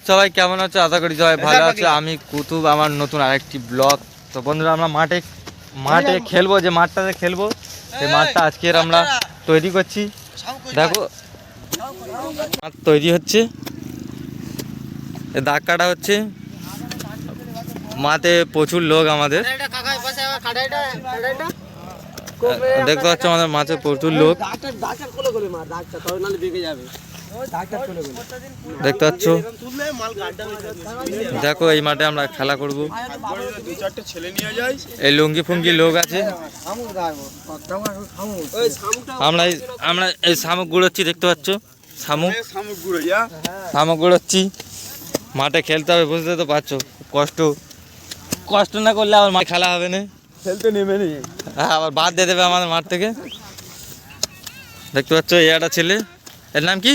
সবাই কেমন আছে? আশা করি সবাই ভালো আছে। আমি কুতুব, আমার নতুন আরেকটি ব্লগ। তো বন্ধুরা, আমরা মাঠে খেলবো, যে মাঠটাতে খেলবো সেই মাঠটা আজকের আমরা তৈরি করছি। দেখো মাঠ তৈরি হচ্ছে, দাগ কাটা হচ্ছে। মাঠে প্রচুর লোক আমাদের, দেখতে পাচ্ছ আমাদের মাঠে প্রচুর লোক, দেখতে পাচ্ছ। দেখো এই মাঠে আমরা খেলা করব। এই লুঙ্গি ফুঙ্গি লোক আছে। আমরা এই শামুক গুঁড়োচ্ছি, দেখতে পাচ্ছ। শামুক গুঁড়োচ্ছি। মাঠে খেলতে হবে, বুঝতে তো পারছো। কষ্ট না করলে আবার মাঠে খেলা হবে না, খেলতে নেমে নি আবার বাদ দিয়ে দেবে আমাদের মাঠ থেকে। দেখতে পাচ্ছ এই একটা ছেলে, এর নাম কি?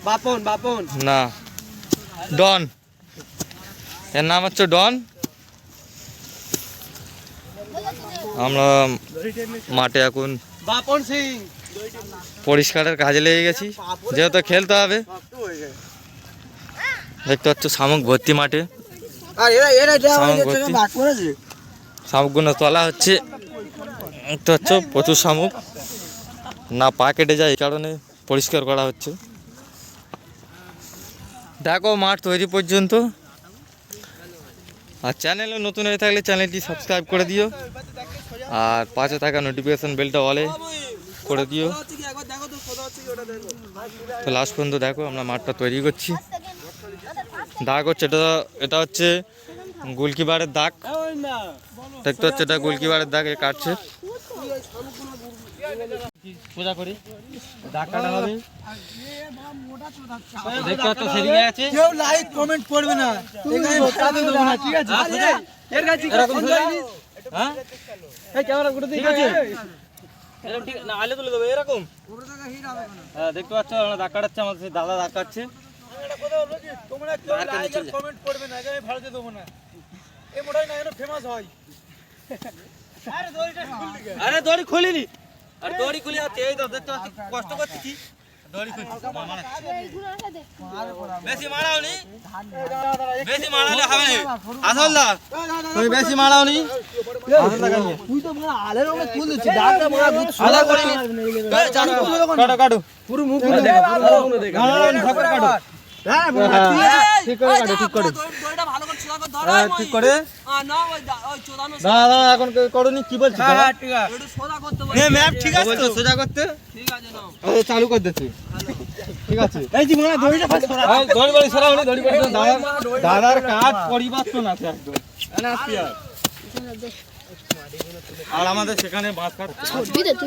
বাপন না, ডন। এর নাম হচ্ছে ডন। আমরা মাঠে এখন পরিষ্কারের কাজে লেগে গেছি, যেহেতু খেলতে হবে। দেখতে পাচ্ছ শামুক ভর্তি মাঠে, শামুকগুলো তোলা হচ্ছে। দেখতে পাচ্ছ প্রচুর শামুক, না পা কেটে যায়, এই কারণে পরিষ্কার করা হচ্ছে। দেখো মাঠ তৈরি পর্যন্ত। আর চ্যানেলে নতুন হয়ে থাকলে চ্যানেলটি সাবস্ক্রাইব করে দিও, আর পাশে থাকা নোটিফিকেশন বেলটা অলে করে দিও। তো লাস্ট পর্যন্ত দেখো, আমরা মাঠটা তৈরি করছি। দাগ হচ্ছে, এটা হচ্ছে গোলকিপারের দাগ। দেখতে হচ্ছে এটা গোলকিপারের দাগ, এ কাটছে। সোজা করি দাগ কাটা হবে। দেখতে পাচ্ছ সেদিকে আছে, কেউ লাইক কমেন্ট করবে না, এখানে বসাতে দেব না, ঠিক আছে? এর কাছে এরকম হ্যাঁ, এই ক্যামেরা গুলো ঠিক আছে, এরকম ঠিক না আলে তুলে দেব এরকম। হ্যাঁ দেখতে পাচ্ছ আমরা দাগ কাটাচ্ছে, আমাদের দাদা দাগ কাটছে। এটা কথা বলবো কি, তোমরা কেউ লাইক আর কমেন্ট করবে না, এখানে ভাড়াতে দেব না। এই মোটাই না, এটা ফেমাস হয়। আরে দড়ি খুলিনি, আর দড়ি খুলে আছে, এই তো দেখতে পাচ্ছ কষ্ট করছি। দড়ি খুলি বেশি মারাওনি, বেশি মারালে হবে না। আসল দা তুমি বেশি মারাওনি, আসল দা কাছে তুই তো পুরো আলের ওপরে তুল দিছিস, দাঁতটা মারা দুধ আলা করিনি। কাটো কাটো পুরো মুখ পুরো দেখা, পুরো মুখ দেখা, ঢাকর কাটো। হ্যাঁ ঠিক করে কাটো, ঠিক করে দড়িটা ভালো করে সোজা করে ধরো, ঠিক করে না ওই চোদানো না এখন করনি। কি বলছিস? হ্যাঁ ঠিক আছে, একটু সোজা করতে বল। এই ম্যাপ ঠিক আছে তো, সোজা করতে ঠিক আছে নাও, এই চালু করে দিচ্ছি, ঠিক আছে। এই যে মনে দড়িটা ফাস করা, এই দড়ি সরাওনি, দড়ি করে দাদার কাজ পরিবর্তন আছে একদম। না আসিয়া আর আমাদের সেখানে বাঁশ কাটছে,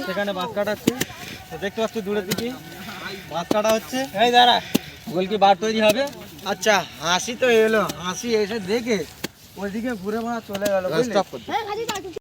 সেখানে বাঁশ কাটাচ্ছে। দেখতে পাচ্ছ দূরের দিকে বাঁশ কাটা হচ্ছে। এই দাঁড়া, গোলকি বার তৈরি হবে। আচ্ছা হাসি তো এলো, হাসি এসে দেখে ওইদিকে ঘুরে মারা চলে গেল।